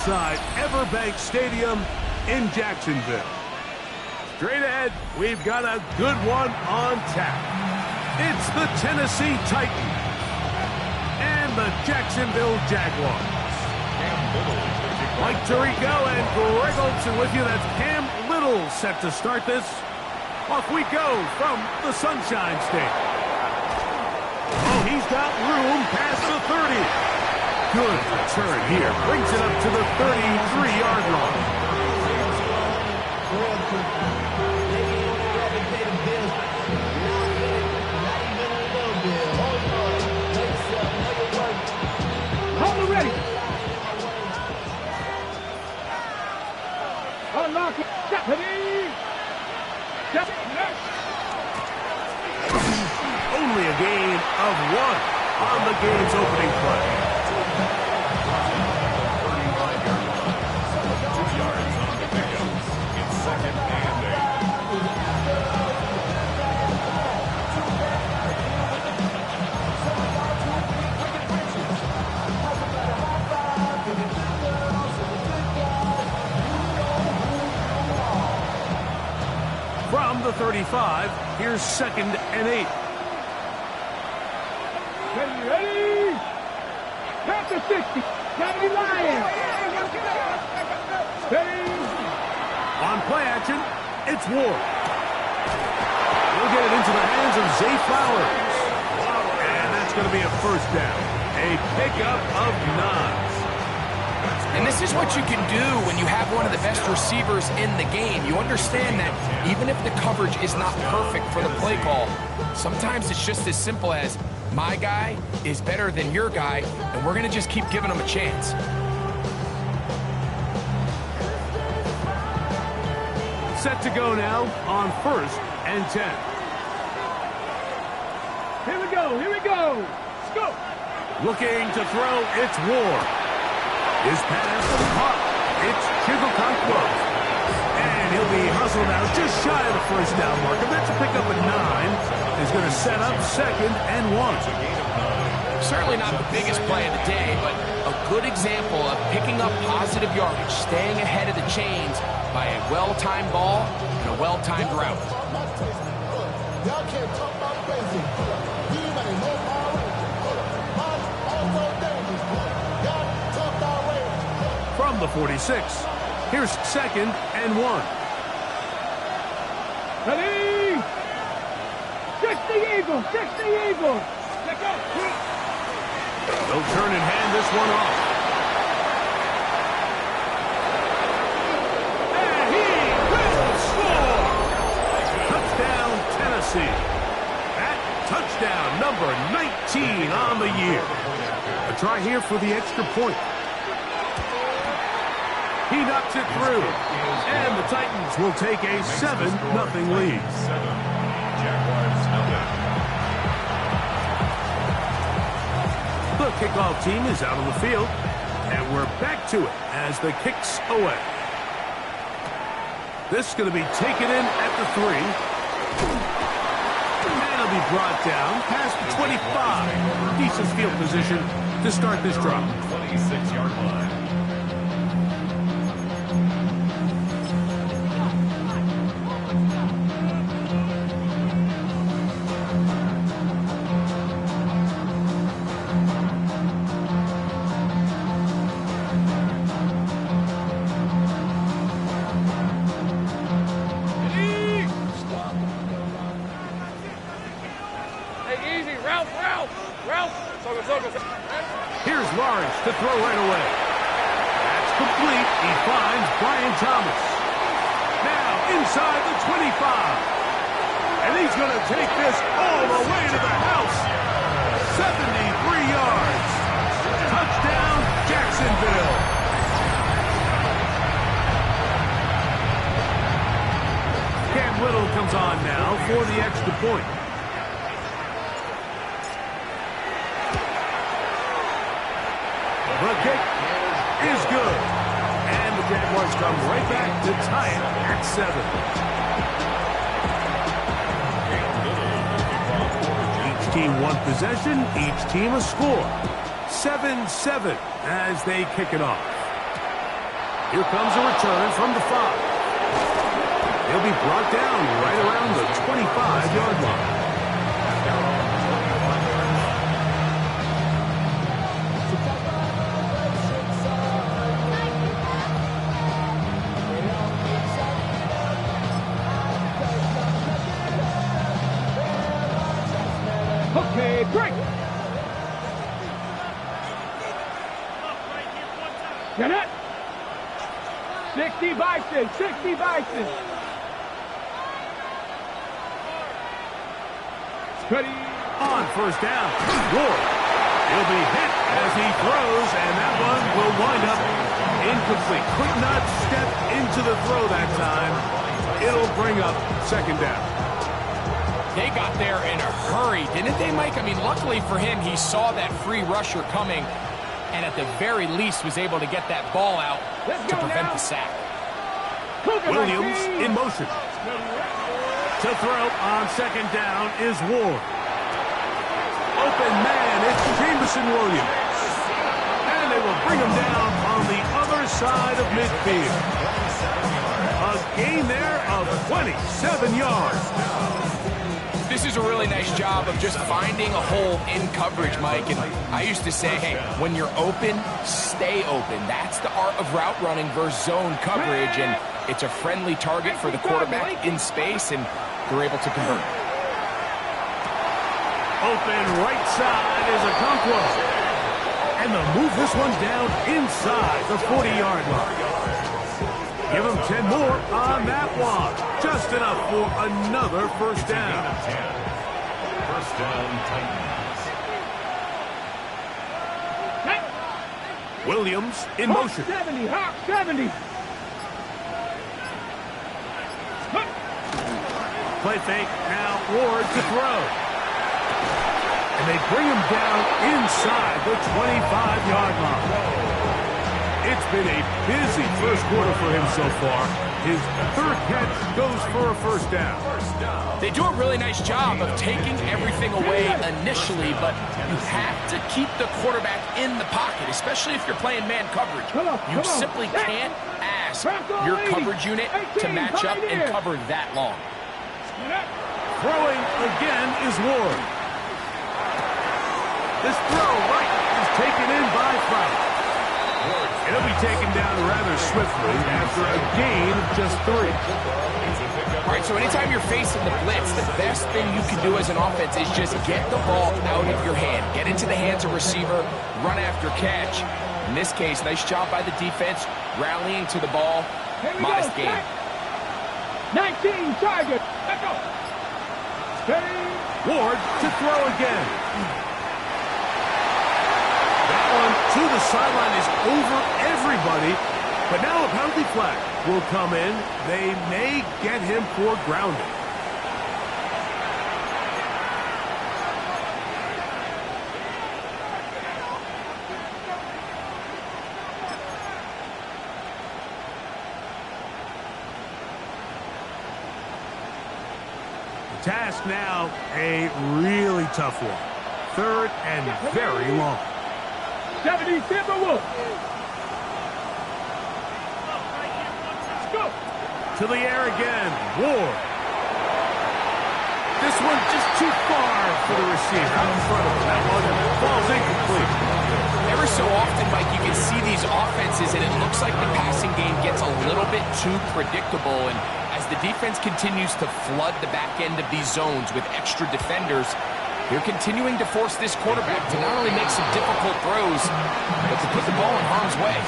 Side Everbank Stadium in Jacksonville. Straight ahead, we've got a good one on tap. It's the Tennessee Titans and the Jacksonville Jaguars. Mike Tirico and Greg Olsen with you. That's Cam Little set to start this. Off we go from the Sunshine State. Oh, he's got room past the 30. Good return here. Brings it up to the 33-yard line. Hold it ready. Unlock it. Deputy. Only a gain of 1 on the game's opening play. From the 35, here's 2nd and 8. Ready? Pass the 60. Kennedy Lions. Ready? On play action, it's Ward. He'll get it into the hands of Zay Flowers. And that's going to be a first down. A pickup of 9. And this is what you can do when you have one of the best receivers in the game. You understand that even if the coverage is not perfect for the play call, sometimes it's just as simple as my guy is better than your guy, and we're going to just keep giving him a chance. Set to go now on 1st and 10. Here we go. Here we go. Let's go. Looking to throw, it's Ward. His pass caught. It's Chigokonkwo. And he'll be hustled out just shy of the first down marker. That's a pickup at 9. Is going to set up 2nd and 1. Certainly not the biggest play of the day, but a good example of picking up positive yardage, staying ahead of the chains by a well-timed ball and a well-timed route. Y'all can't talk about crazy. You ain't no power. Also dangerous. Y'all talk about way. From the 46, here's 2nd and 1. Ready? Fix the Eagles. Fix the Eagles. Let go. They'll turn and hand this one off. And he will score! Touchdown, Tennessee. That touchdown, number 19 on the year. A try here for the extra point. He knocks it through. And the Titans will take a 7-0 lead. The kickoff team is out on the field, and we're back to it as the kick's away. This is going to be taken in at the 3. And it'll be brought down past the 25. Decent field position to start this drive. 26-yard line. Here's Lawrence to throw right away. That's complete. He finds Brian Thomas. Now inside the 25. And he's going to take this all the way to the house. 73 yards. Touchdown, Jacksonville. Cam Little comes on now for the extra point. The kick is good. And the Jaguars come right back to tie it at 7. Each team one possession, each team a score. 7-7 as they kick it off. Here comes a return from the 5. He'll be brought down right around the 25-yard line. Okay, break. Get it. 60 Bison, 60 Bison. Ready. On first down, Ward. He'll be hit as he throws, and that one will wind up incomplete. Could not step into the throw that time. It'll bring up second down. They got there in a hurry, didn't they, Mike? I mean, luckily for him, he saw that free rusher coming, and at the very least was able to get that ball out to prevent the sack. Williams in motion. To throw on second down is Ward. Open man, it's Jameson Williams. And they will bring him down on the other side of midfield. A gain there of 27 yards. This is a really nice job of just finding a hole in coverage, Mike. And I used to say, hey, when you're open, stay open. That's the art of route running versus zone coverage. And it's a friendly target for the quarterback in space, and they're able to convert. Open right side is a Conquo. And they'll move this one down inside the 40-yard line. Give him 10 more on that one. Just enough for another first down. First down, Titans. Williams in motion. 70, Hawk 70. Play fake, now Ward to throw. And they bring him down inside the 25-yard line. It's been a busy first quarter for him so far. His third catch goes for a first down. They do a really nice job of taking everything away initially, but you have to keep the quarterback in the pocket, especially if you're playing man coverage. You simply can't ask your coverage unit to match up and cover that long. Throwing again is Ward. This throw right is taken in by Fowler. It'll be taken down rather swiftly after a gain of just 3. All right, so anytime you're facing the blitz, the best thing you can do as an offense is just get the ball out of your hand. Get into the hands of receiver, run after catch. In this case, nice job by the defense, rallying to the ball. Modest gain. 19 target. Let's go. Steady. Ward to throw again. That one to the sideline is over everybody. But now a penalty flag will come in. They may get him for grounding. The task now, a really tough one. Third and very long. 70 Timberwolves. To the air again, Ward. This one just too far for the receiver. Out in front of him. That one falls incomplete. Every so often, Mike, you can see these offenses, and it looks like the passing game gets a little bit too predictable. And as the defense continues to flood the back end of these zones with extra defenders, they're continuing to force this quarterback to not only make some difficult throws, but to put the ball in harm's way.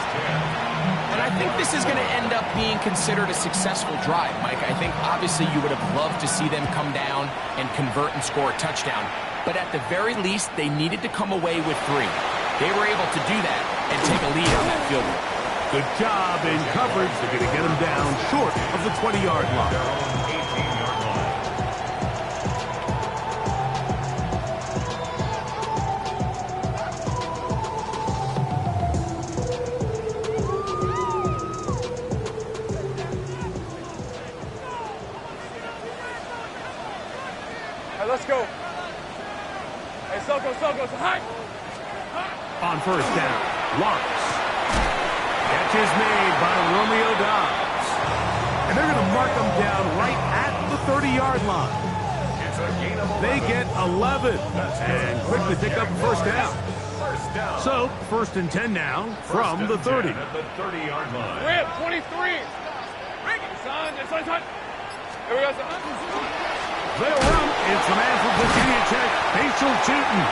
And I think this is going to end up being considered a successful drive, Mike. I think obviously you would have loved to see them come down and convert and score a touchdown. But at the very least, they needed to come away with 3. They were able to do that and take a lead on that field goal. Good job in coverage. They're going to get him down short of the 20-yard line. 18-yard line. Let's go. Hey, Soko, high. On first down, Lawrence. Gets catch is made by Romeo Dobbs. And they're going to mark them down right at the 30-yard line. They get 11 and quickly pick up a first down. So, 1st and 10 now from the 30. At the 30-yard line. Rip, 23. Bring it, son. Son. Here we go, son. They'll run. It's a man from Virginia Tech, Facial Tootin.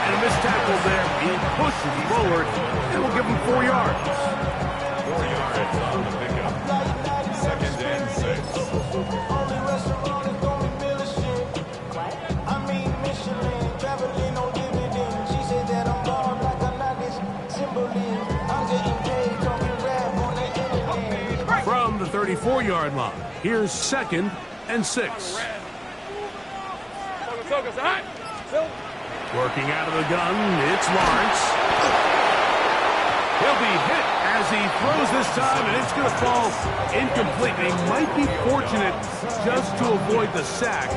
And a missed tackle there. He pushes forward and will give him 4 yards. 4 yards on the pickup. 2nd and 6. From the 34-yard line, here's 2nd and 6. Working out of the gun, it's Lawrence. He'll be hit as he throws this time, and it's going to fall incomplete. He might be fortunate just to avoid the sack,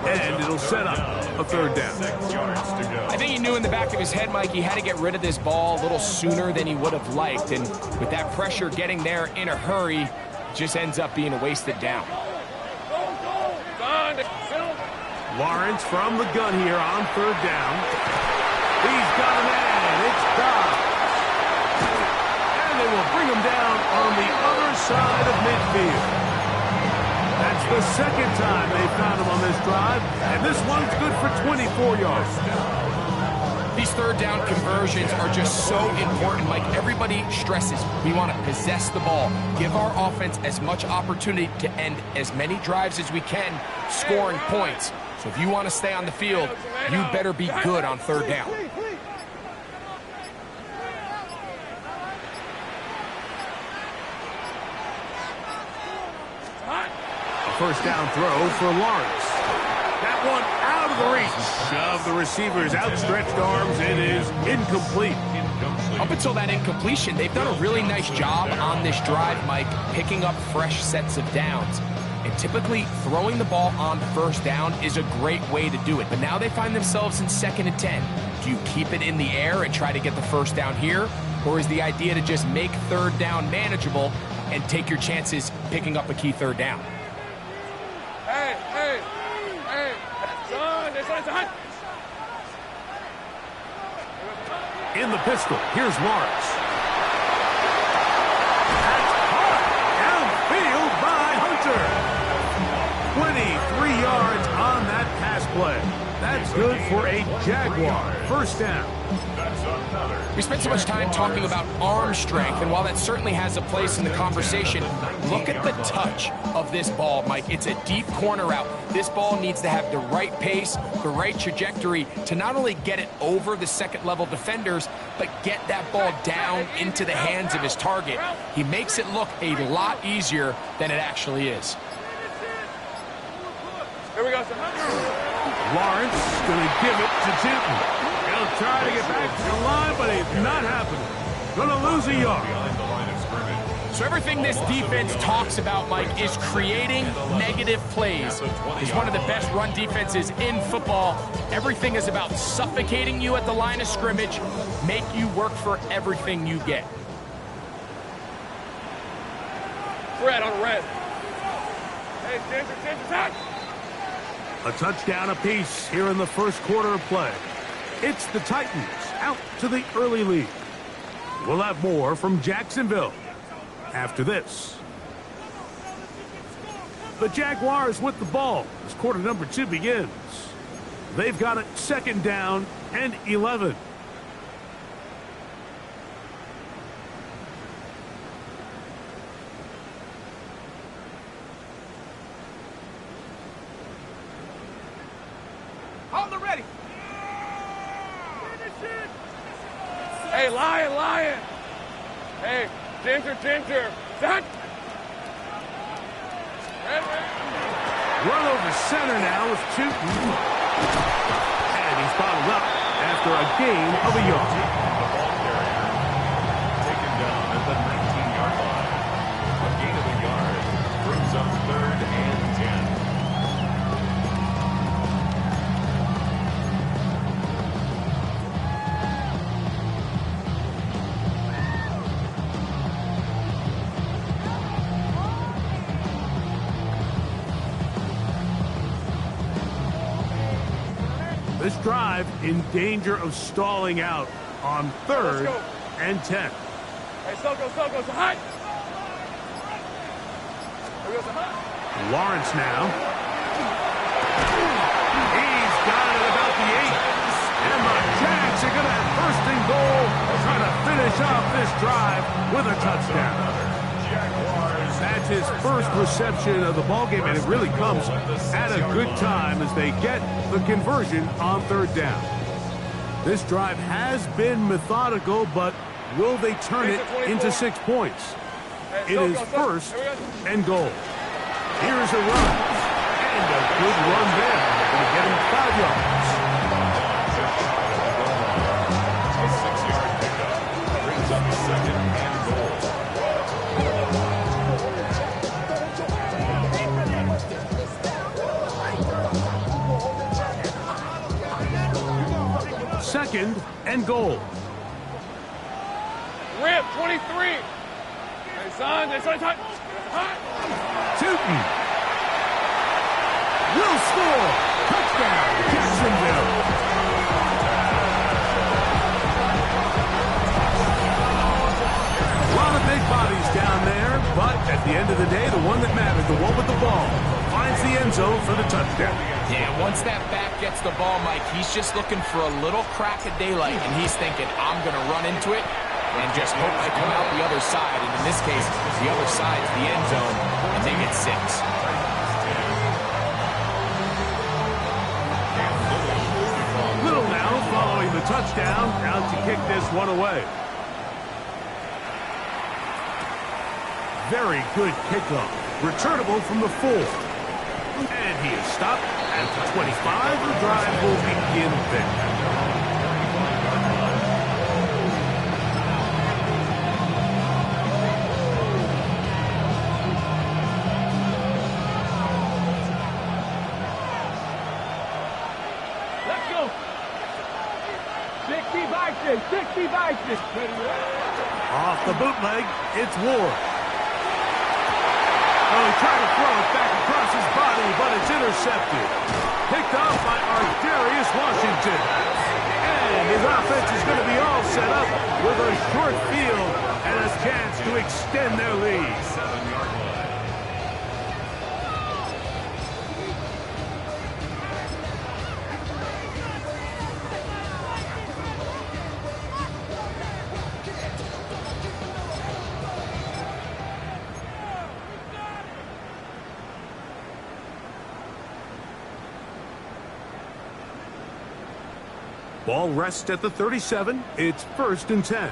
and it'll set up a 3rd down. 6 yards to go. I think he knew in the back of his head, Mike, he had to get rid of this ball a little sooner than he would have liked. And with that pressure getting there in a hurry, it just ends up being a wasted down. Lawrence from the gun here on 3rd down. He's got a man. It's Dobbs. And they will bring him down on the other side of midfield. That's the 2nd time they found him on this drive, and this one's good for 24 yards. These 3rd down conversions are just so important, Mike. Everybody stresses we want to possess the ball, give our offense as much opportunity to end as many drives as we can, scoring points. So if you want to stay on the field, you better be good on 3rd down. A 1st down throw for Lawrence. That one out of the reach of the receiver's outstretched arms. It is incomplete. Up until that incompletion, they've done a really nice job on this drive, Mike, picking up fresh sets of downs. And typically, throwing the ball on 1st down is a great way to do it. But now they find themselves in 2nd and 10. Do you keep it in the air and try to get the 1st down here? Or is the idea to just make 3rd down manageable and take your chances picking up a key 3rd down? Hey. Son. In the pistol, here's Lawrence. That's caught downfield by Hunter. 23 yards on that pass play. That's good for a Jaguar 1st down. We spent so much time talking about arm strength, and while that certainly has a place in the conversation, look at the touch of this ball, Mike. It's a deep corner route. This ball needs to have the right pace, the right trajectory to not only get it over the 2nd-level defenders, but get that ball down into the hands of his target. He makes it look a lot easier than it actually is. Here we go, son. Lawrence going to give it to Tootin. He'll try to get back to the line, but it's not happening. Going to lose a yard. Behind the line of scrimmage. So everything this defense talks about, Mike, is creating negative plays. It's one of the best run defenses in football. Everything is about suffocating you at the line of scrimmage, make you work for everything you get. Red on red. Hey, Ginger, A touchdown apiece here in the 1st quarter of play. It's the Titans out to the early lead. We'll have more from Jacksonville after this. The Jaguars with the ball as quarter number 2 begins. They've got it 2nd down and 11. Hold it ready. Hey, Lion. Hey, Ginger. Set. Run over center now with Tootin. And he's bottled up after a gain of a yard. The ball carrier taken down at the 19-yard line. A gain of a yard brings up 3rd and 10. this drive in danger of stalling out on 3rd and 10. Hey, so hot. Lawrence now. He's got it about the 8. And the Jags are going to have 1st and goal, trying to finish off this drive with a touchdown. That's his first reception of the ballgame, and it really comes at a good time as they get the conversion on 3rd down. This drive has been methodical, but will they turn it into 6 points? It is 1st and goal. Here's a run, and a good run there. Going to get him 5 yards. A 6-yard pickup brings up 2nd and goal. Second and goal. Rip, 23. Hey, son, that's hot. Tootin will score. Touchdown, Jacksonville. A lot of big bodies down there, but at the end of the day, the one that mattered, the one with the ball, finds the end zone for the touchdown. Yeah, once that back gets the ball, Mike, he's just looking for a little crack of daylight, and he's thinking, I'm going to run into it and just hope I come out the other side. And in this case, the other side's the end zone, and they get 6. Little now following the touchdown, out to kick this one away. Very good kickoff. Returnable from the 4. And he is stopped at the 25. The drive will begin there. Let's go. 60 by 6. Off the bootleg, it's Ward. Oh, he tried to throw it back across his body, but it's intercepted. Picked off by Darius Washington. And his offense is going to be all set up with a short field and a chance to extend their lead. 7-yard line. Ball rests at the 37. It's 1st and 10.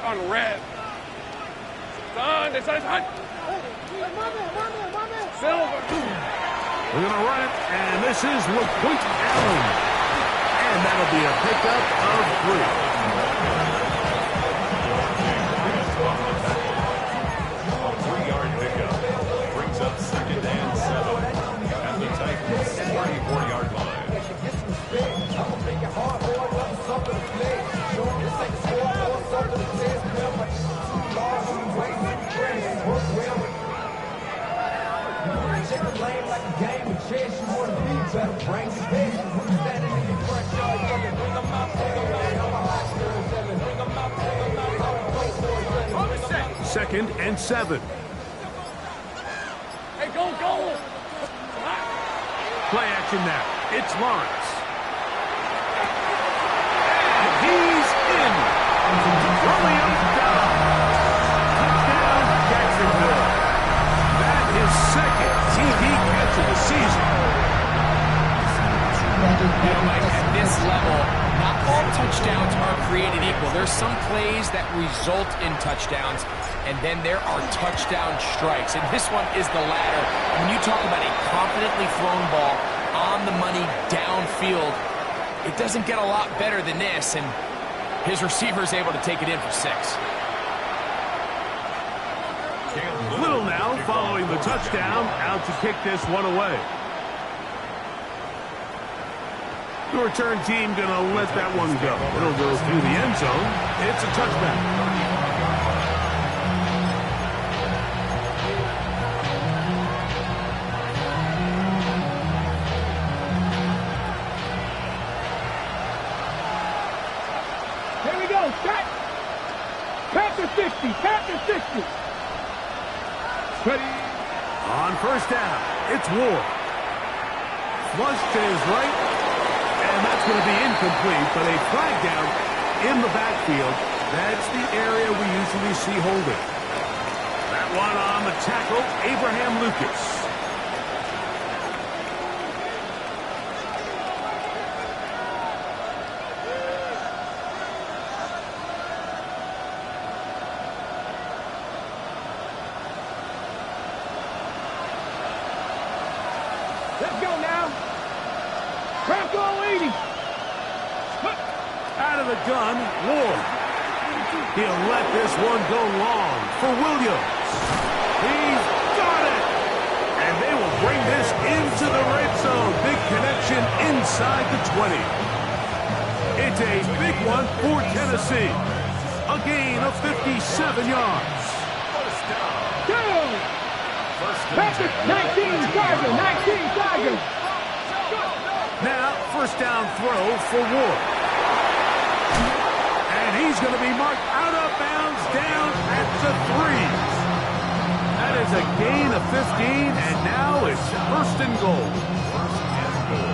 On red. Son, that's hot. Silver. We're going to run it, and this is LaQuint Allen. And that'll be a pickup of 3. A 3-yard pickup brings up 2nd and 7 at the Titans' 44-yard line. Second and 7. Hey, go. Play action now. It's Lawrence. And he's in. Throwing him down. Touchdown, Jacksonville. That is 2nd TD catch of the season. You know, Mike, at this level, not all touchdowns are created equal. There's some plays that result in touchdowns, and then there are touchdown strikes. And this one is the latter. When you talk about a confidently thrown ball on the money downfield, it doesn't get a lot better than this, and his receiver is able to take it in for 6. Little now following the touchdown, out to kick this one away. The return team going to let that one go. It'll go through the end zone. It's a touchback. 60. Count to 60. Ready. On first down, it's Ward. Flush to his right, and that's going to be incomplete, but a flag down in the backfield. That's the area we usually see holding. That one on the tackle, Abraham Lucas. Let's go now. Crack all 80. Out of the gun, Ward. He'll let this one go long for Williams. He's got it. And they will bring this into the red zone. Big connection inside the 20. It's a big one for Tennessee. A gain of 57 yards. Go. Patrick, 19, Tiger, 19, Tiger. Now, first down throw for Ward. And he's going to be marked out of bounds down at the 3. That is a gain of 15, and now it's first and goal.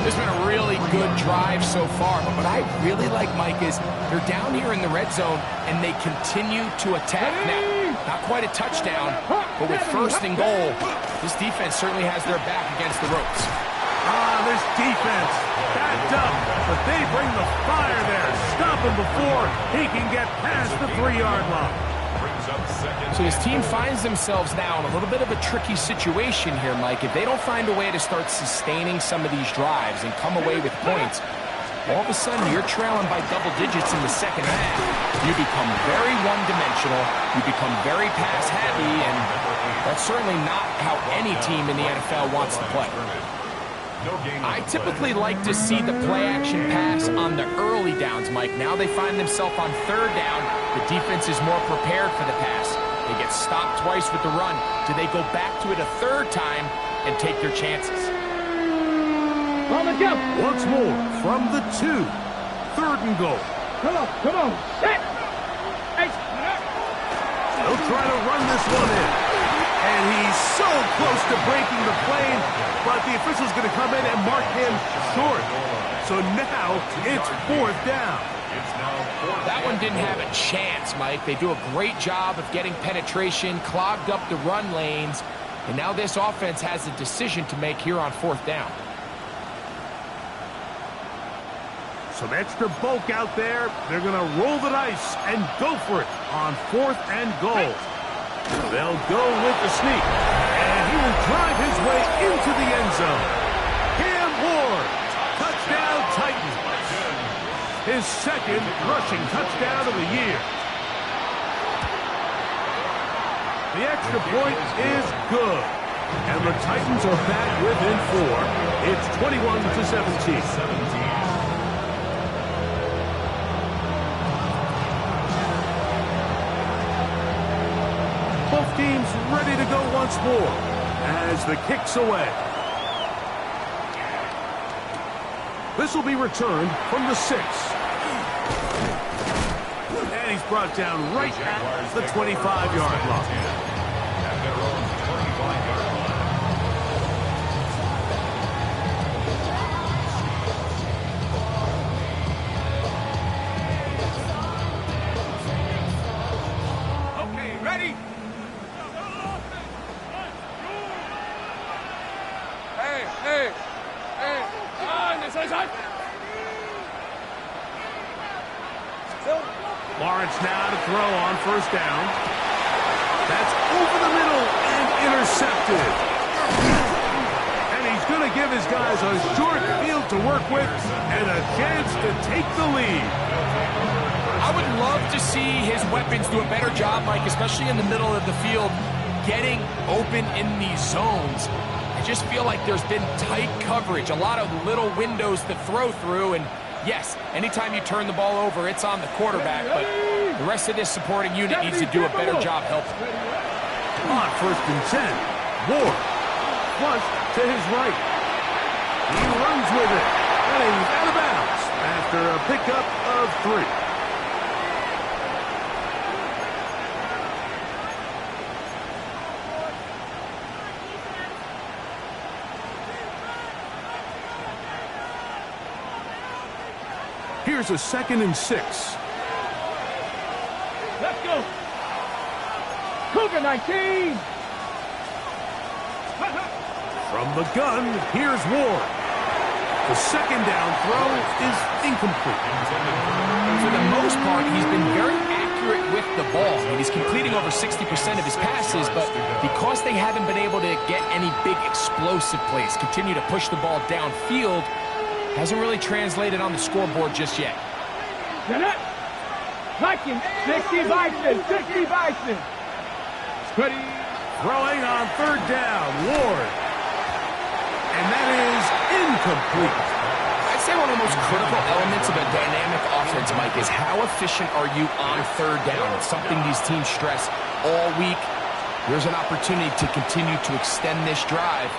This has been a really good drive so far, but what I really like, Mike, is they're down here in the red zone, and they continue to attack. Now, not quite a touchdown, but with first and goal, this defense certainly has their back against the ropes. This defense backed up, but they bring the fire there. Stop him before he can get past the 3-yard line. So his team finds themselves now in a little bit of a tricky situation here, Mike. If they don't find a way to start sustaining some of these drives and come away with points, all of a sudden you're trailing by double digits in the second half. You become very one-dimensional, you become very pass-heavy, and that's certainly not how any team in the NFL wants to play. I typically like to see the play-action pass on the early downs, Mike. Now they find themselves on third down. The defense is more prepared for the pass. They get stopped twice with the run. Do they go back to it a third time and take their chances? On the jump. Once more from the 2. Third and goal. Come on. Set. Hey. They'll try to run this one in. And he's so close to breaking the plane, but the official's going to come in and mark him short. So now it's fourth down. That one didn't have a chance, Mike. They do a great job of getting penetration, clogged up the run lanes, and now this offense has a decision to make here on fourth down. Some extra bulk out there. They're going to roll the dice and go for it on fourth and goal. They'll go with the sneak, and he will drive his way into the end zone. Cam Ward, touchdown Titans. His second rushing touchdown of the year. The extra point is good, and the Titans are back within 4. It's 21-17. Both teams ready to go once more as the kick's away. This will be returned from the 6. And he's brought down right at the 25-yard line. At their own 25-yard line. Okay, ready? Hey. Lawrence now to throw on first down. That's over the middle and intercepted. And he's going to give his guys a short field to work with and a chance to take the lead. I would love to see his weapons do a better job, Mike, especially in the middle of the field, getting open in these zones. I just feel like there's been tight coverage, a lot of little windows to throw through, and yes, anytime you turn the ball over, it's on the quarterback, but the rest of this supporting unit needs to do a better job helping. On first and 10, Ward, flush to his right. He runs with it, and he's out of bounds after a pickup of 3. Here's a 2nd and 6. Let's go. Cougar 19. From the gun, here's Ward. The 2nd down throw is incomplete. For the most part, he's been very accurate with the ball. I mean, he's completing over 60% of his passes, but because they haven't been able to get any big explosive plays, continue to push the ball downfield, hasn't really translated on the scoreboard just yet. Get it. Liking 60 Bison, 60 Bison. Steady. Throwing on 3rd down, Ward. And that is incomplete. I'd say one of the most critical elements of a dynamic offense, Mike, is how efficient are you on 3rd down? It's something these teams stress all week. Here's an opportunity to continue to extend this drive.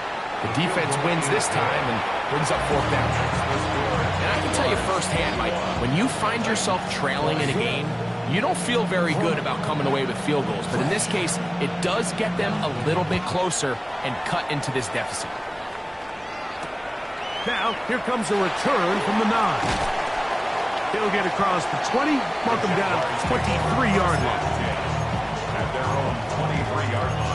The defense wins this time and brings up 4th down. And I can tell you firsthand, Mike, when you find yourself trailing in a game, you don't feel very good about coming away with field goals. But in this case, it does get them a little bit closer and cut into this deficit. Now, here comes a return from the 9. He'll get across the 20, mark him down at the 23-yard line. At their own 23-yard line.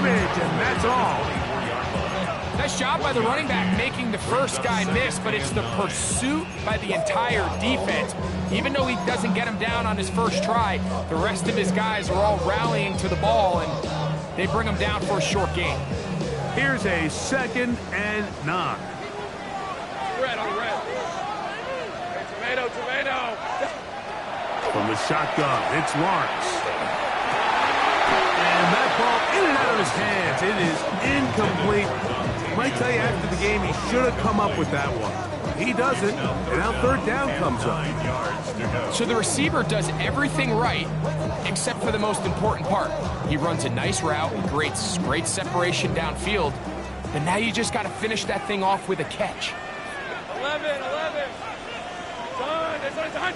And that's all. Nice job by the running back making the first guy miss, but it's the pursuit by the entire defense. Even though he doesn't get him down on his first try, the rest of his guys are all rallying to the ball, and they bring him down for a short gain. Here's a 2nd and 9. Red on red. Hey, tomato. From the shotgun, it's Lawrence. And that ball in and out of his hands. It is incomplete. I might tell you after the game he should have come up with that one. He doesn't, and now 3rd down comes up. So the receiver does everything right except for the most important part. He runs a nice route, creates great separation downfield, but now you just got to finish that thing off with a catch. 11. Done.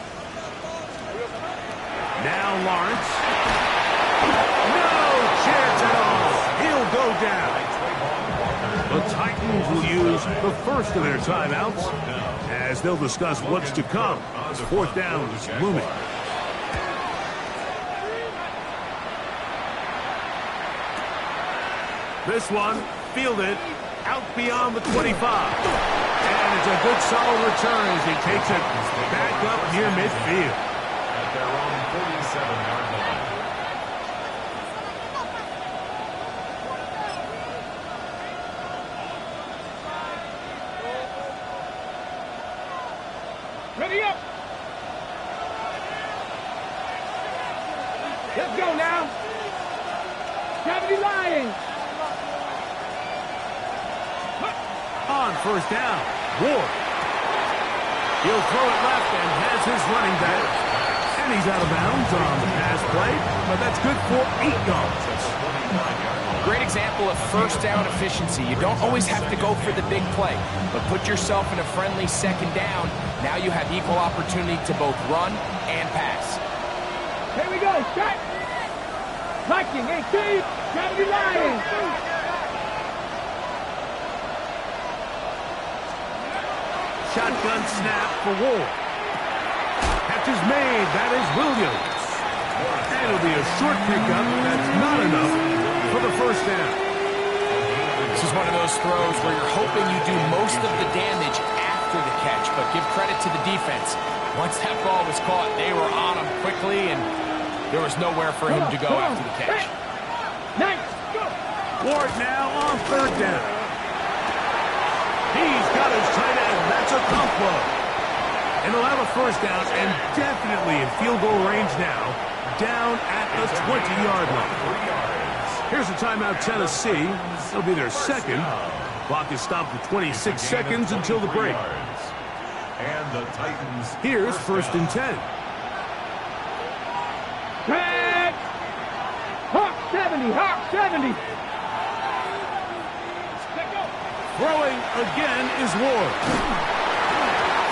Now Lawrence. No chance at all. He'll go down. The Titans will use the first of their timeouts as they'll discuss what's to come as 4th down is looming. This one fielded out beyond the 25. And it's a good solid return as he takes it back up near midfield. At their own 47-yard line. Ready up. Let's go now. Cavity Lions. On 1st down, Ward. He'll throw it left and has his running back. And he's out of bounds on the pass play, but that's good for 8 yards. Great example of 1st down efficiency. You don't always have to go for the big play, but put yourself in a friendly 2nd down. Now you have equal opportunity to both run and pass. Here we go. Shot. Viking 18. Cavity Lions. Shotgun snap for Ward. Catch is made. That is Williams. And it'll be a short pickup. That's not enough for the 1st down. This is one of those throws where you're hoping you do most of the damage after the catch, but give credit to the defense. Once that ball was caught, they were on him quickly, and there was nowhere for him to go after the catch. Nice. Go. Ward now on 3rd down. He's got his tight end. That's a combo. And they'll have a 1st down and definitely in field goal range now, down at the 20-yard line. Here's a timeout, Tennessee. It'll be their 2nd. Clock is stopped for 26 seconds until the break. And the Titans. Here's first and 10. Jags! Hawk 70, Hawk 70. Throwing again is Ward.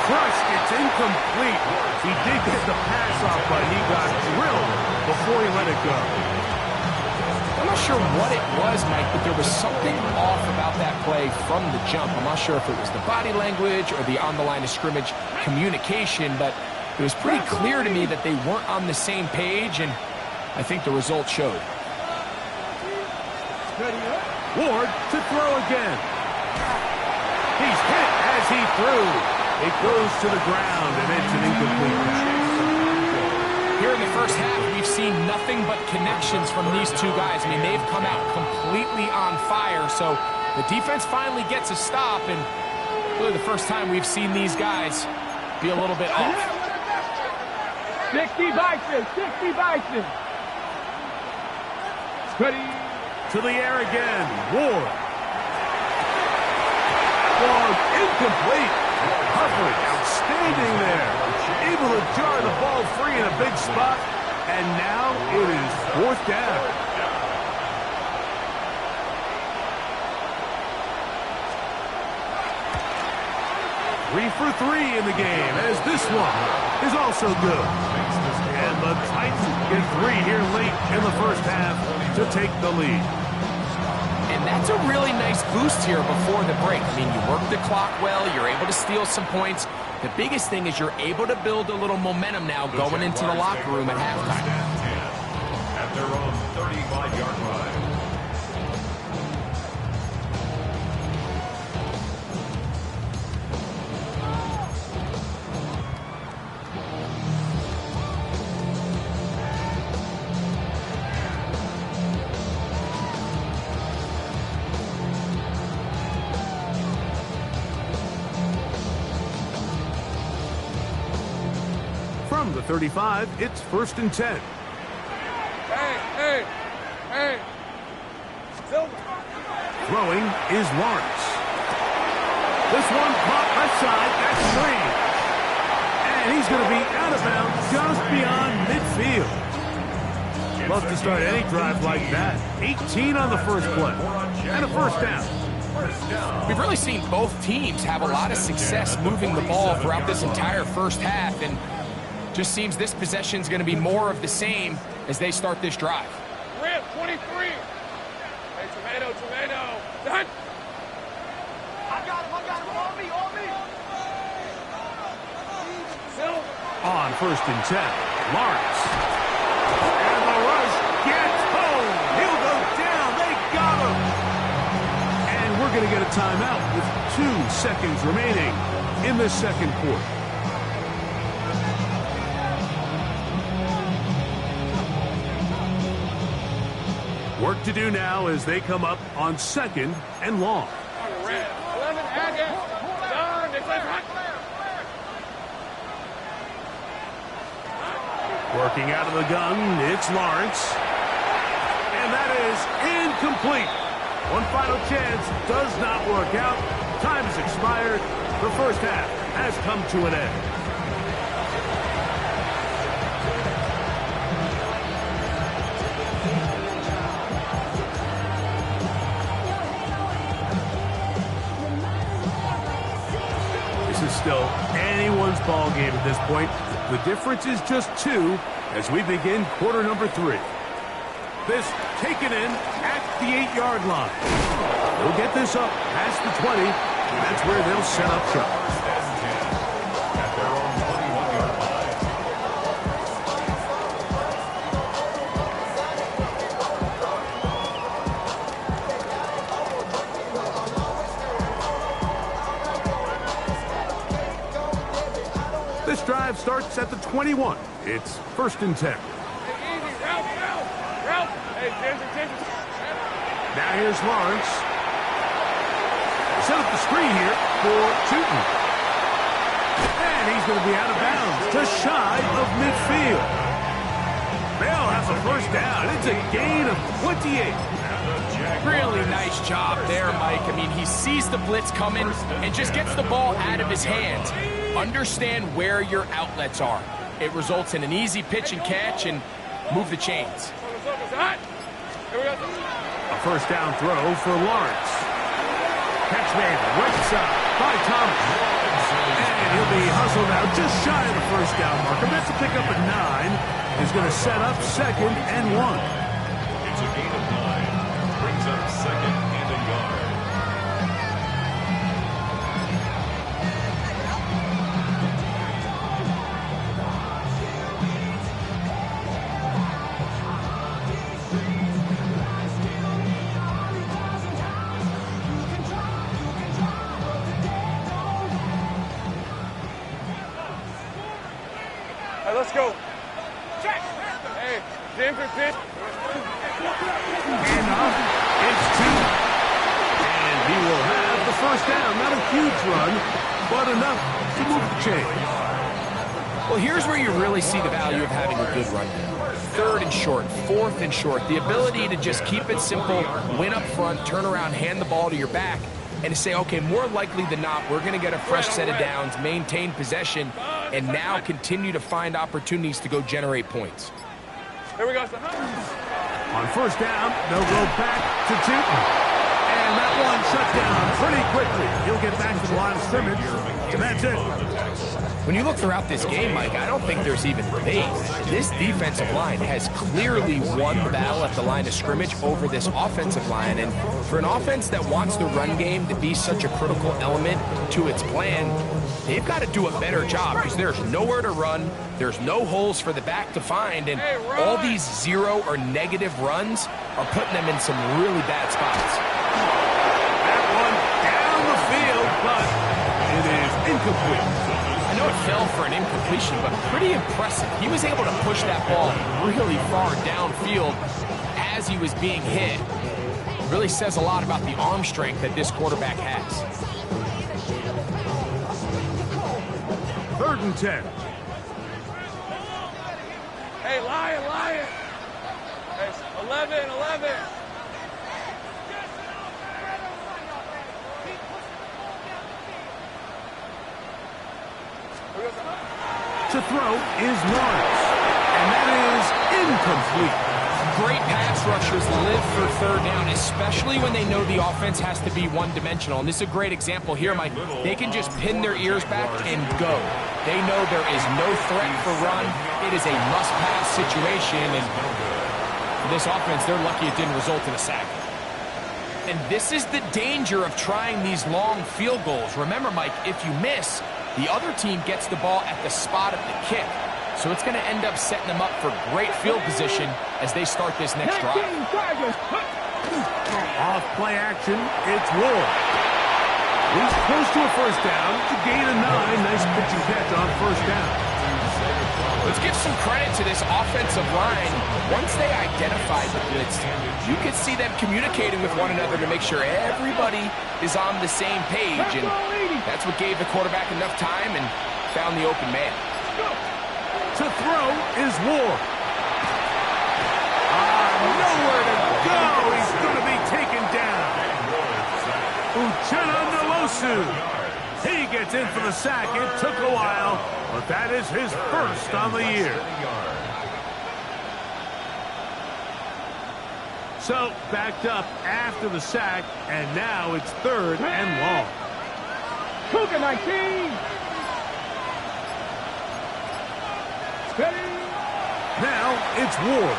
Crushed, it's incomplete. He did get the pass off, but he got drilled before he let it go. I'm not sure what it was, Mike, but there was something off about that play from the jump. I'm not sure if it was the body language or the on-the-line of scrimmage communication, but it was pretty clear to me that they weren't on the same page, and I think the result showed. Ward to throw again. He's hit as he threw. It goes to the ground, and it's an incomplete pass. Here in the first half, we've seen nothing but connections from these two guys. I mean, they've come out completely on fire, so the defense finally gets a stop, and really the first time we've seen these guys be a little bit off. 60 Bison, 60 Bison. Ready. To the air again, Ward. Ward, incomplete. Humphrey, outstanding there. Able to jar the ball free in a big spot, and now it is fourth down. Three for three in the game, as this one is also good. And the Titans get three here late in the first half to take the lead. And that's a really nice boost here before the break. I mean, you work the clock well, you're able to steal some points. The biggest thing is you're able to build a little momentum now going into the locker room at halftime. At their own 35-yard line. From the 35, it's first and 10. Hey. Throwing is Lawrence. This one caught left side, that's three. And he's going to be out of bounds just beyond midfield. Love to start any drive like that. 18 on the first play. And a first down. We've really seen both teams have a lot of success moving the ball throughout this entire first half, and just seems this possession is going to be more of the same as they start this drive. Rip, 23. Hey, tomato. Done. I got him. On me. On first and 10, Lawrence. And the rush gets home. He'll go down. They got him. And we're going to get a timeout with 2 seconds remaining in the second quarter. Work to do now as they come up on second and long. Working out of the gun, it's Lawrence. And that is incomplete. One final chance does not work out. Time has expired. The first half has come to an end. Still anyone's ball game at this point. The difference is just 2 as we begin quarter number 3. This taken in at the 8-yard line. They'll get this up past the 20, and that's where they'll set up shop. At their own 21-yard line. This drive starts at the 21. It's first and 10. Now here's Lawrence. Set up the screen here for Tootin. And he's going to be out of bounds to shy of midfield. They'll have a first down. It's a gain of 28. Really nice job there, Mike. I mean, he sees the blitz coming and just gets the ball out of his hands. Understand where your outlets are. It results in an easy pitch and catch and move the chains. A first down throw for Lawrence. Catch made right side by Thomas. And he'll be hustled out just shy of the first down marker. That's a pickup at 9. Is going to set up 2nd and 1. It's a gain of 9. Brings up 2nd and a yard. Let's go. Check. Hey, Denver pitch. And off. It's 2. And he will have the first down. Not a huge run, but enough to move the chains. Well, here's where you really see the value of having a good run game. 3rd and short, 4th and short. The ability to just keep it simple, win up front, turn around, hand the ball to your back, and to say, okay, more likely than not, we're going to get a fresh set of downs, maintain possession, and now continue to find opportunities to go generate points. Here we go. On first down, they'll go back to Tootin. And that one shut down pretty quickly. He'll get back to the line of scrimmage, and that's it. When you look throughout this game, Mike, I don't think there's even debate. This defensive line has clearly won the battle at the line of scrimmage over this offensive line. And for an offense that wants the run game to be such a critical element to its plan, they've got to do a better job because there's nowhere to run, there's no holes for the back to find, and all these 0 or negative runs are putting them in some really bad spots. That one down the field, but it is incomplete. I know it fell for an incompletion, but pretty impressive. He was able to push that ball really far downfield as he was being hit. Really says a lot about the arm strength that this quarterback has. 3rd and 10. Hey, Lion. Hey, 11. To throw is Lawrence, and that is incomplete. Great pass rushers live for 3rd down, especially when they know the offense has to be one-dimensional. And this is a great example here, Mike. They can just pin their ears back and go. They know there is no threat for run. It is a must-pass situation, and for this offense, they're lucky it didn't result in a sack. And this is the danger of trying these long field goals. Remember, Mike, if you miss, the other team gets the ball at the spot of the kick. So it's going to end up setting them up for great field position as they start this next drive. Off play action, it's Ward. He's close to a first down to gain a 9. Nice pitch and catch on first down. Let's give some credit to this offensive line. Once they identified the blitz, you could see them communicating with one another to make sure everybody is on the same page. And that's what gave the quarterback enough time and found the open man. To throw is Ward. Nowhere to go. He's going to be taken down. Uchenna Nwosu. He gets in for the sack. It took a while, but that is his first on the year. So, backed up after the sack, and now it's 3rd and long. Cougar 19. Steady. Now it's Ward.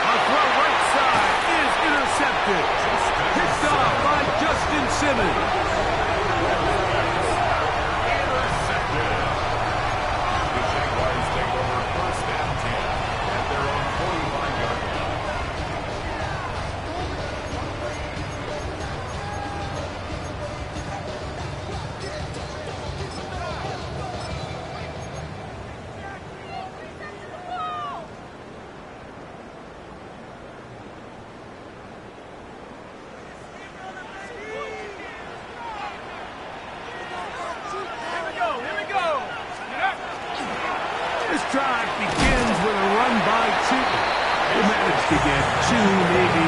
A throw right side is intercepted. Picked off by Justin Simmons. The Jaguars take over 1st and 10 at their own 45-yard line.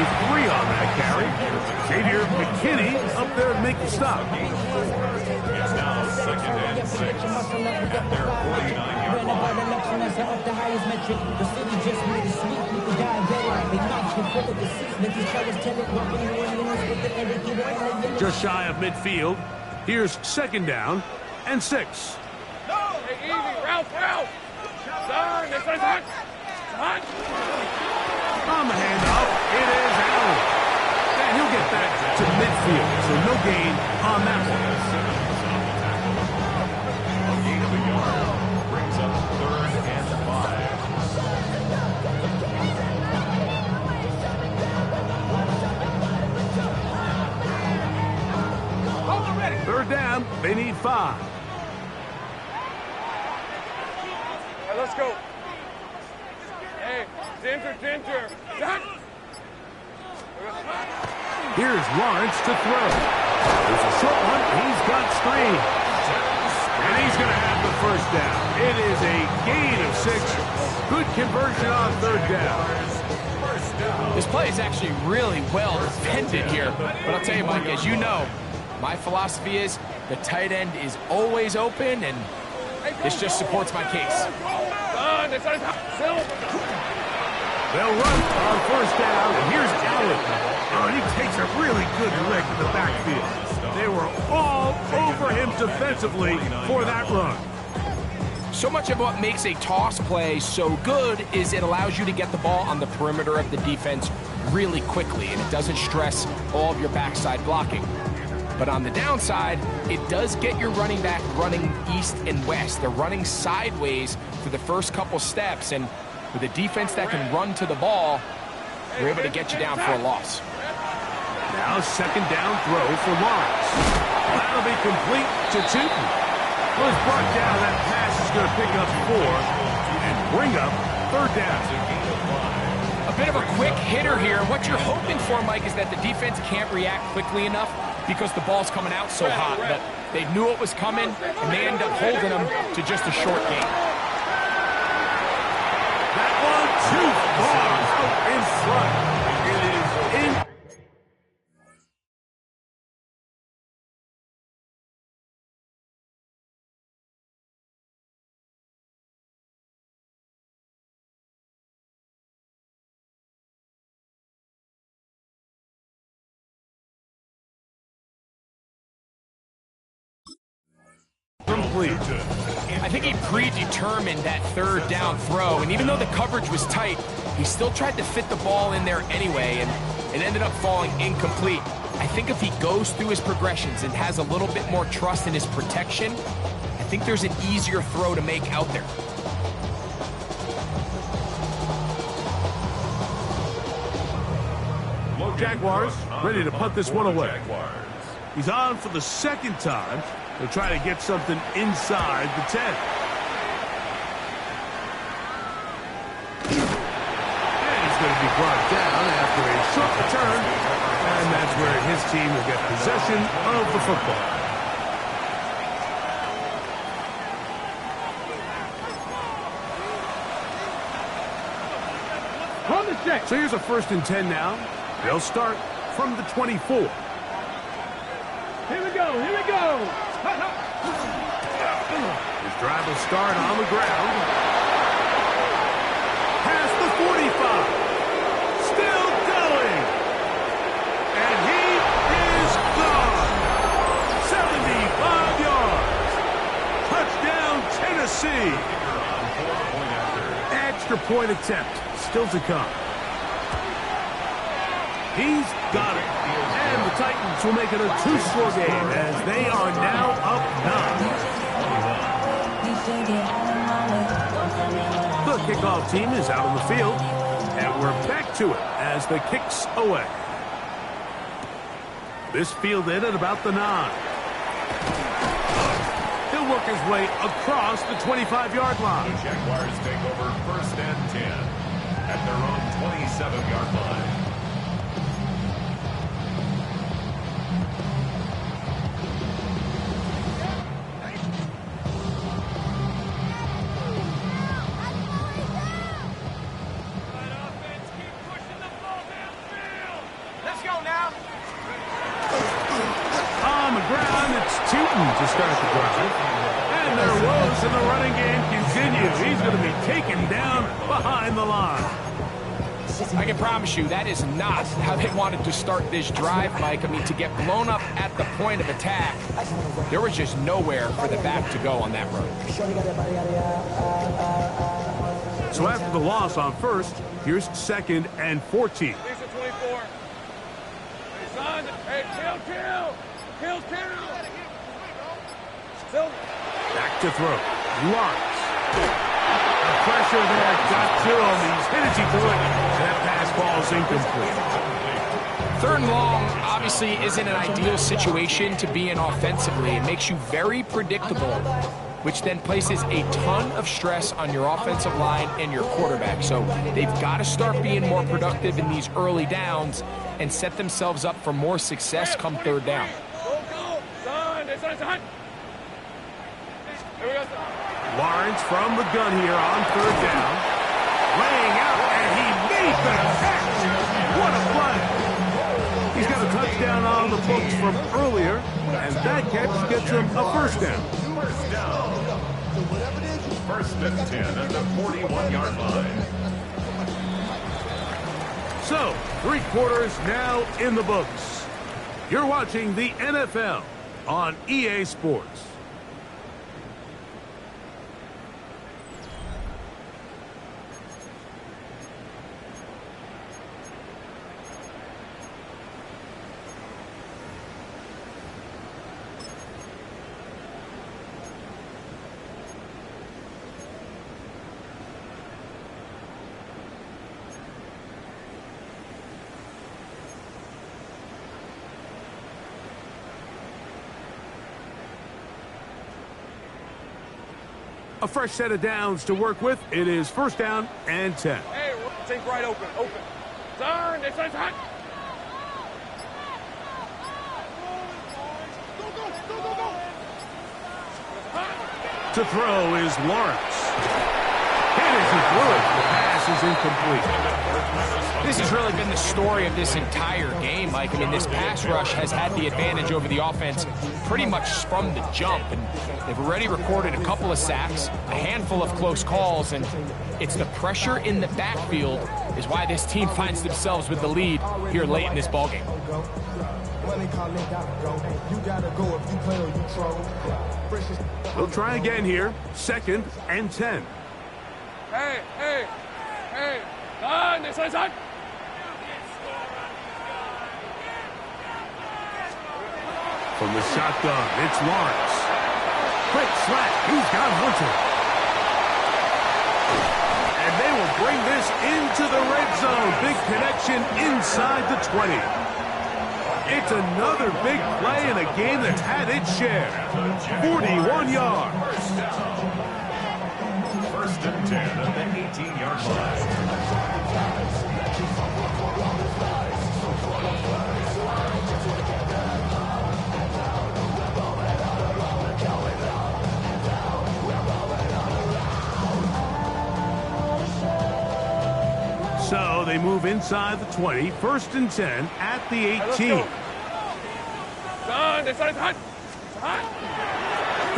3 on that carry. Xavier McKinney up there to make the stop. It's now 2nd and 6 at their 49-yard line. Just shy of midfield. Here's 2nd down and 6. Hey, easy. Route. Turn. This is hot. On the handoff, it is Allen. And he'll get back to midfield, so no gain on that one. A gain of a yard brings up 3rd and 5. 3rd down, they need 5. All right, let's go. Hey, Ginger. Jack. Here's Lawrence to throw. There's a short one. He's got screen. And he's going to have the 1st down. It is a gain of 6. Good conversion on 3rd down. This play is actually really well defended here. But I'll tell you, Mike, as you know, my philosophy is the tight end is always open, and this just supports my case. They'll run on 1st down, and here's Allen. Oh, and he takes a really good lick in the backfield. They were all over him defensively for that run. So much of what makes a toss play so good is it allows you to get the ball on the perimeter of the defense really quickly, and it doesn't stress all of your backside blocking. But on the downside, it does get your running back running east and west. They're running sideways for the first couple steps, and with a defense that can run to the ball, we're able to get you down for a loss. Now 2nd down throw for Lawrence. That'll be complete to Tootin. Was brought down. That pass is going to pick up 4 and bring up 3rd down. A bit of a quick hitter here. What you're hoping for, Mike, is that the defense can't react quickly enough because the ball's coming out so hot. But they knew it was coming, and they end up holding them to just a short game. That one too far out in front. It is in. Complete. I think he predetermined that 3rd down throw, and even though the coverage was tight, he still tried to fit the ball in there anyway, and it ended up falling incomplete. I think if he goes through his progressions and has a little bit more trust in his protection, I think there's an easier throw to make out there. Jaguars ready to punt this one away. He's on for the 2nd time. They'll try to get something inside the 10. And he's going to be brought down after a short return. And that's where his team will get possession of the football. Run the check. So here's a 1st and 10 now. They'll start from the 24. Here we go. His drive will start on the ground. Past the 45. Still going. And he is gone. 75 yards. Touchdown, Tennessee. Extra point attempt still to come. He's got it. And the Titans will make it a 2-score game as they are now up 9. The kickoff team is out on the field, and we're back to it as the kicks away. This fielded at about the 9. He'll work his way across the 25-yard line. The Jaguars take over 1st and 10 at their own 27-yard line. Newton to start the drive. And their woes in the running game continue. He's going to be taken down behind the line. I can promise you that is not how they wanted to start this drive, Mike. I mean, to get blown up at the point of attack, there was just nowhere for the back to go on that run. So after the loss on first, here's 2nd and 14. Lisa 24. Hey, son. Hey, kill. Back to throw. Lawrence. The pressure there got to him. He's hit as he threw it. And that pass falls incomplete. 3rd and long obviously isn't an ideal situation to be in offensively. It makes you very predictable, which then places a ton of stress on your offensive line and your quarterback. So they've got to start being more productive in these early downs and set themselves up for more success come 3rd down. Go. Son. Here we go, son. Lawrence from the gun here on 3rd down. Laying out, and he made the catch. What a play. He's got a touchdown on the books from earlier, and that catch gets him a 1st down. First down. 1st and 10 at the 41-yard line. So, 3 quarters now in the books. You're watching the NFL on EA Sports. A fresh set of downs to work with. It is 1st down and 10. Hey, think right open. Son, this is hot. Go. To throw is Lawrence. Hit as he threw it. The pass is incomplete. This has really been the story of this entire game, Mike. I mean, this pass rush has had the advantage over the offense pretty much from the jump. And they've already recorded a couple of sacks, a handful of close calls, and it's the pressure in the backfield is why this team finds themselves with the lead here late in this ballgame. They'll try again here. 2nd and 10. Hey. Son, this is hot. From the shotgun, it's Lawrence. Quick slant. He's got Hunter. And they will bring this into the red zone. Big connection inside the 20. It's another big play in a game that's had its share. 41 yards. 1st and 10 at the 18-yard line. So they move inside the 20. 1st and 10 at the 18. Son, this is hot.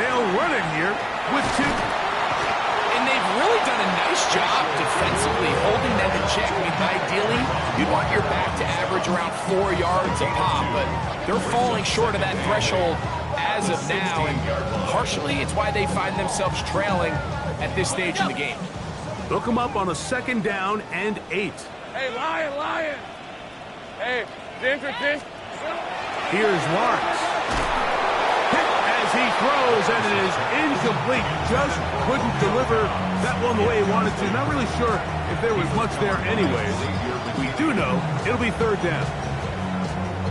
They'll run it here with 2. And they've really done a nice job defensively holding them in check. I mean, ideally, you'd want your back to average around 4 yards a pop, but they're falling short of that threshold as of now, and partially it's why they find themselves trailing at this stage in the game. They'll come up on a 2nd down and 8. Hey, Lion. Hey, Ginger. Here's Lawrence. Hit as he throws, and it is incomplete. Just couldn't deliver that one the way he wanted to. Not really sure if there was much there anyways. We do know it'll be 3rd down.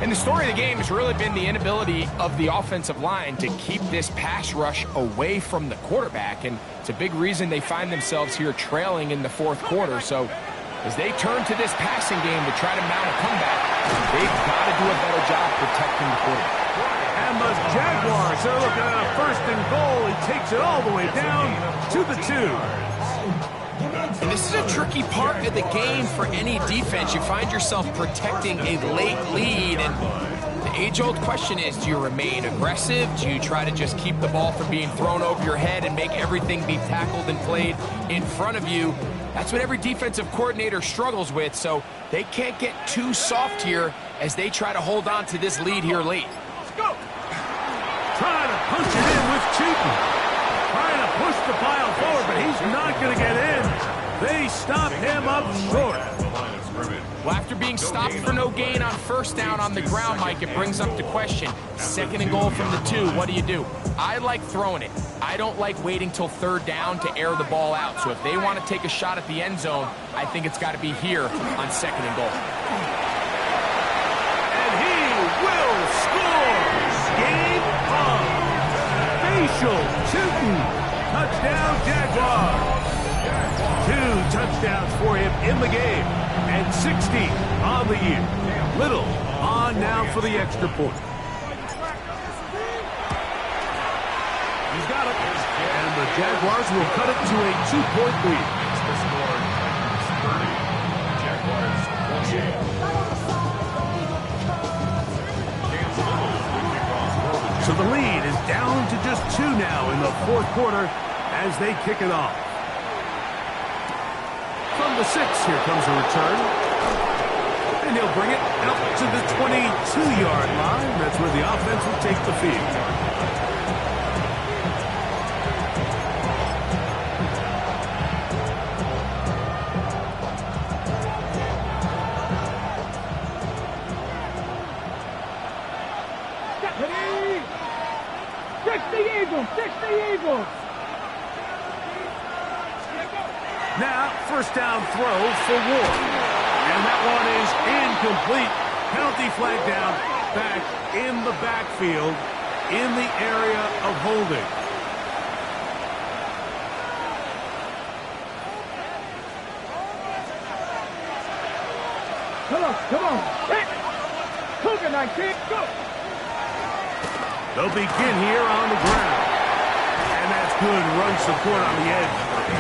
And the story of the game has really been the inability of the offensive line to keep this pass rush away from the quarterback. And it's a big reason they find themselves here trailing in the 4th quarter. So as they turn to this passing game to try to mount a comeback, they've got to do a better job protecting the quarterback. And the Jaguars are looking at a 1st and goal. He takes it all the way down to the 2. And this is a tricky part of the game for any defense. You find yourself protecting a late lead, and The age-old question is, do you remain aggressive? Do you try to just keep the ball from being thrown over your head and make everything be tackled and played in front of you? That's what every defensive coordinator struggles with, so they can't get too soft here as they try to hold on to this lead here late. Let's go. Trying to punch it in with Cheaton. Trying to push the pile forward, but he's not going to get in. They stop him up short. Well, after being stopped for no gain on first down on the ground, Mike, it brings up the question. 2nd and goal from the 2, what do? I like throwing it. I don't like waiting till 3rd down to air the ball out. So if they want to take a shot at the end zone, I think it's got to be here on 2nd and goal. And he will score. Game on. Facial Cheaton. Touchdown, Jaguars. 2 touchdowns for him in the game. And 60 on the year. Little on now for the extra point. He's got it. And the Jaguars will cut it to a 2-point lead. The score is 30. Jaguars 28. So the lead is down to just 2 now in the 4th quarter as they kick it off. From the 6, here comes a return. And he'll bring it out to the 22-yard line. That's where the offense will take the field. Fix the Eagles! Fix the Eagles! Now, 1st down throw for Ward. And that one is incomplete. Penalty flag down, back in the backfield, in the area of holding. Come on! Hit! Cougar 19, go! They'll begin here on the ground. And that's good run support on the edge.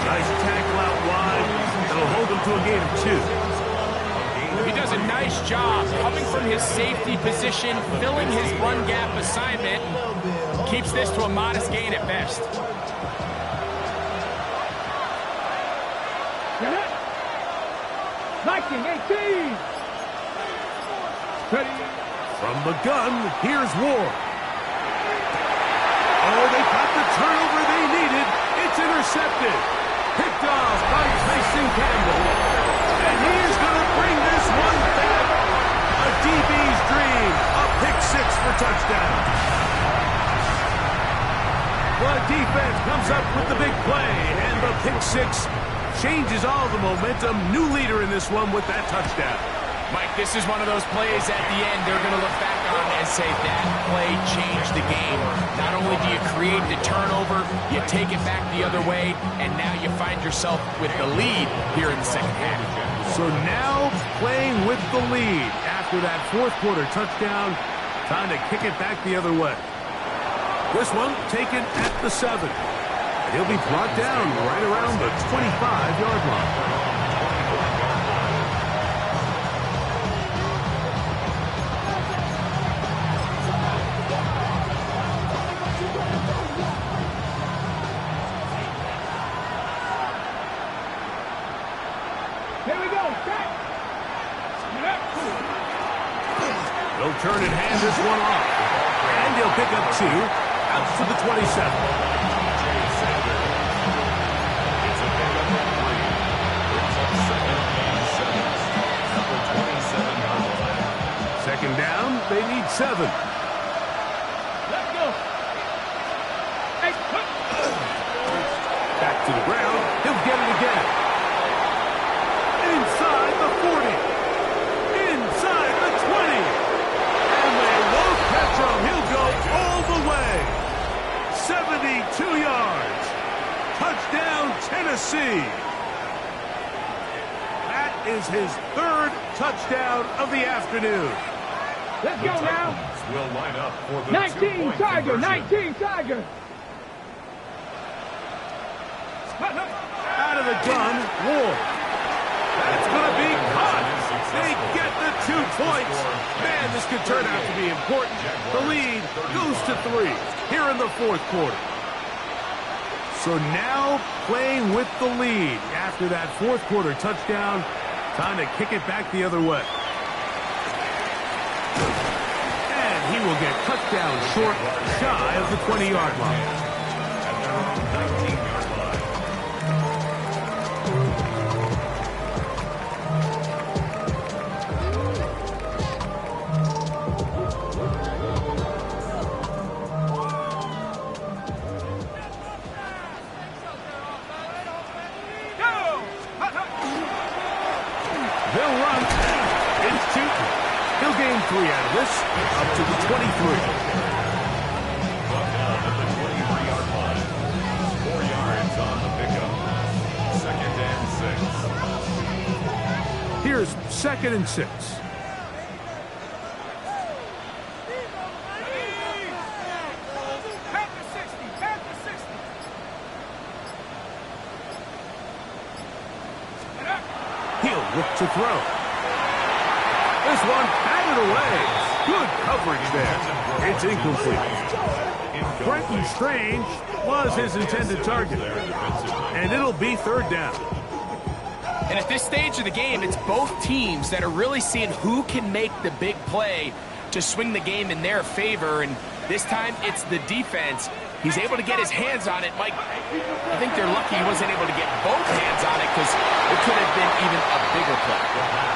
Nice tackle out wide. That'll hold them to a gain of 2. He does a nice job coming from his safety position, filling his run gap assignment, and keeps this to a modest gain at best. Get it! 19, 18! Ready? From the gun, here's Ward. Oh, they got the turnover they needed. It's intercepted. Picked off by Tyson Campbell. And he's going to bring this one back. A DB's dream. A pick 6 for touchdown. The defense comes up with the big play. And the pick 6 changes all the momentum. New leader in this one with that touchdown. Mike, this is one of those plays at the end they're going to look back on and say that play changed the game. Not only do you create the turnover, you take it back the other way, and now you find yourself with the lead here in the 2nd half. So now playing with the lead after that 4th quarter touchdown, trying to kick it back the other way. This one taken at the 7. And he'll be brought down right around the 25-yard line. Here we go, set! They'll turn and hand this one off. And he'll pick up 2 out to the 27. It's a pickup of 3. Brings up 2nd and 7. At the 27-yard line. 2nd down, they need 7. Let's go! Hey, Back to the ground, he'll get it again. Inside the 40. Inside the 20. And they won't catch him. He'll go all the way. 72 yards. Touchdown, Tennessee. That is his 3rd touchdown of the afternoon. let's go now! Will line up for the 19 2-point Tiger, conversion. 19 Tiger! Out of the gun, Ward. That's going to be caught. They get the 2 points. Man, this could turn out to be important. The lead goes to 3 here in the fourth quarter. So now playing with the lead after that fourth quarter touchdown. Time to kick it back the other way. And he will get cut down short, shy of the 20-yard line. At their own 19-yard line. They'll run. It's 2. He'll gain 3 out of this, up to the 23. Brought down at the 23-yard line. 4 yards on the pickup. 2nd and 6. Here's 2nd and 6. He'll look to throw. This one batted away. Good coverage there. It's incomplete. Brenton Strange was his intended target. And it'll be 3rd down. And at this stage of the game, it's both teams that are really seeing who can make the big play to swing the game in their favor. And this time, it's the defense. He's able to get his hands on it. Mike, I think they're lucky he wasn't able to get both hands on it because it could have been even a bigger play.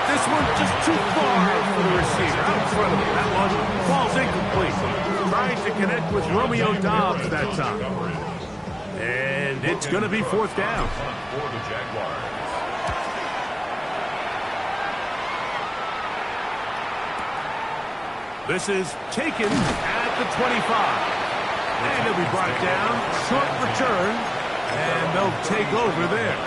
This one just too far for the receiver. Out in front of him. That one falls incomplete. Trying to connect with Romeo Dobbs that time. And it's going to be 4th down. For the Jaguars. This is taken at the 25. And he'll be brought down. Short return. And they'll take over there.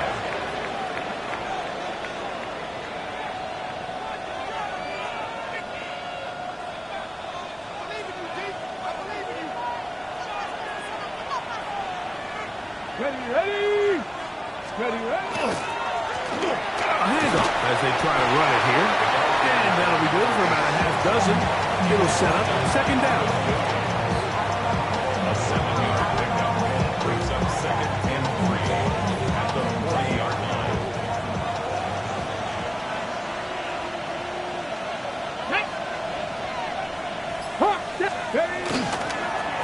Ready. A handoff as they try to run it here. And that'll be good for about a half dozen. It'll set up 2nd down. A 7-yard pickup brings up 2nd and 3 at the 40-yard line.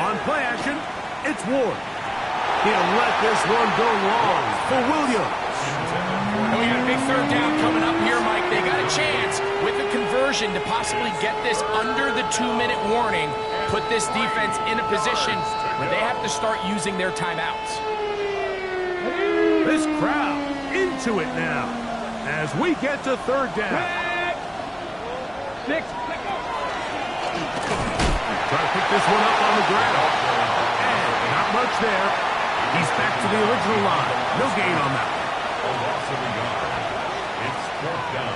On play action, it's Ward. He'll let this one go long for Williams. And we got a big 3rd down coming up here, Mike. They got a chance with a conversion to possibly get this under the 2-minute warning, put this defense in a position where they have to start using their timeouts. This crowd into it now as we get to 3rd down. 6. Try to pick this one up on the ground. And not much there. He's back to the original line. No gain on that. A loss of a yard. It's 4th down.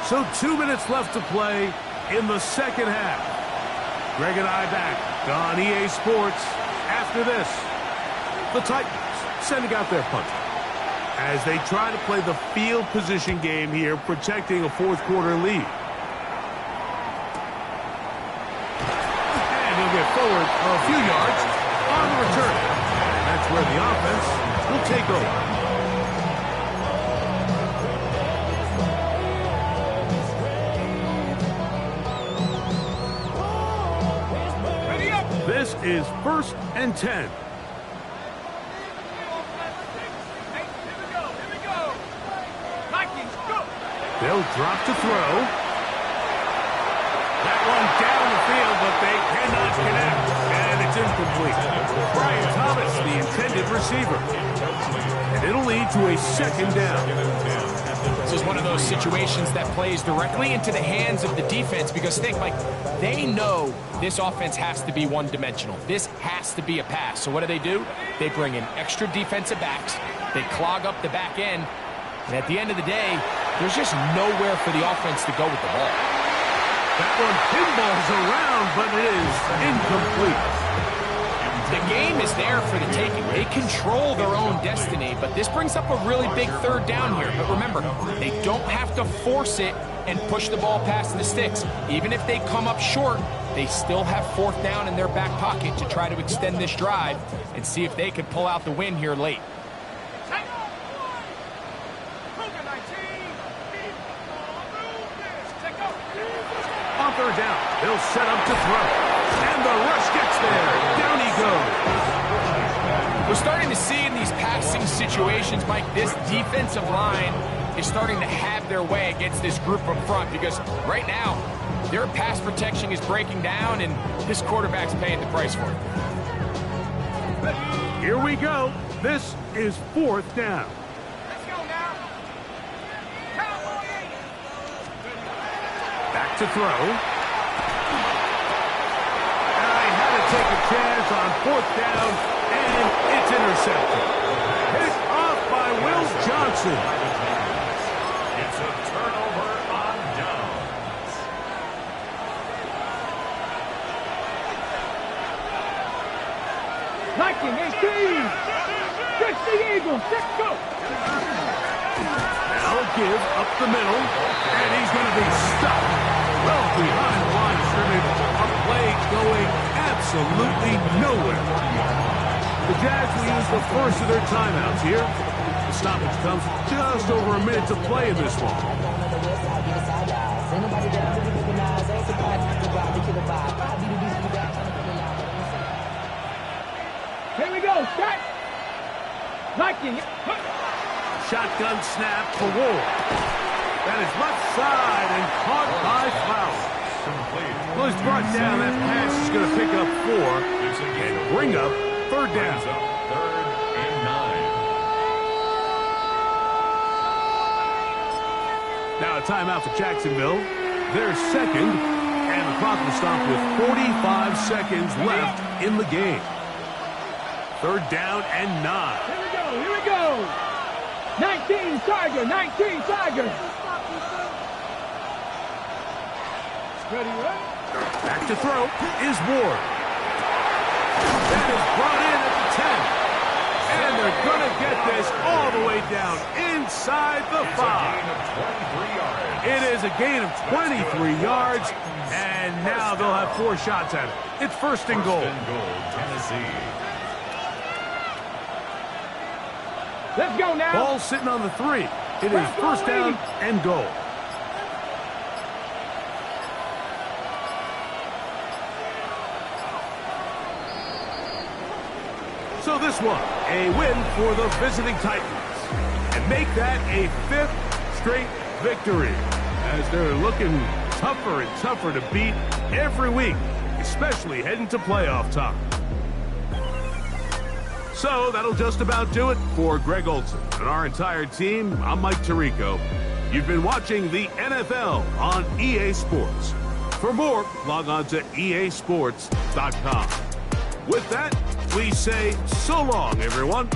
So 2 minutes left to play in the 2nd half. Greg and I back on EA Sports after this. The Titans sending out their punter as they try to play the field position game here, protecting a 4th quarter lead. And he'll get forward a few yards on the return. And that's where the offense will take over. This is 1st and 10. They'll drop to throw. That one down the field, but they cannot connect. And it's incomplete. Brian Thomas, the intended receiver. And it'll lead to a 2nd down. This is one of those situations that plays directly into the hands of the defense because think, like, they know this offense has to be one-dimensional. This has to be a pass. So what do? They bring in extra defensive backs. They clog up the back end. And at the end of the day, there's just nowhere for the offense to go with the ball. That one pinballs around, but it is incomplete. The game is there for the taking. They control their own destiny, but this brings up a really big 3rd down here. But remember, they don't have to force it and push the ball past the sticks. Even if they come up short, they still have 4th down in their back pocket to try to extend this drive and see if they can pull out the win here late. On 3rd down, they'll set up to throw. And the rush gets there. Down he goes. We're starting to see in these passing situations, Mike, this defensive line is starting to have their way against this group up front because right now, their pass protection is breaking down, and this quarterback's paying the price for it. Here we go. This is 4th down. Let's go now. Cowboy. Back to throw. And I had to take a chance on 4th down, and it's intercepted. Picked off by Will Johnson. It's a turnover on downs. Liking 18. Fix the Eagles. Let's go. Now give up the middle, and he's going to be stopped well behind the line of scrimmage. A play going absolutely nowhere. The Jags will use the first of their timeouts here. The stoppage comes just over a minute to play in this one. Here we go. Start. Liking. Shotgun snap for Ward. That is left side and caught by Flowers. Well, he's brought down. That pass is going to pick up 4 and bring up 3rd down. 3rd and 9. Now a timeout for Jacksonville. They're second, and the clock will stop with 45 seconds left in the game. 3rd down and 9. Here we go. Here we go. 19 Tiger. 19 Tiger. Ready, right? Back to throw is Ward. That is brought in at the 10. And they're going to get this all the way down inside the 5. It is a gain of 23 yards, and now they'll have 4 shots at it. It's 1st and goal. Tennessee. Let's go now. Ball sitting on the 3. It is 1st down and goal. So this one, a win for the visiting Titans. And make that a 5th straight victory, as they're looking tougher and tougher to beat every week, especially heading to playoff time. So that'll just about do it for Greg Olson and our entire team. I'm Mike Tirico. You've been watching the NFL on EA Sports. For more, log on to easports.com. With that, we say so long, everyone.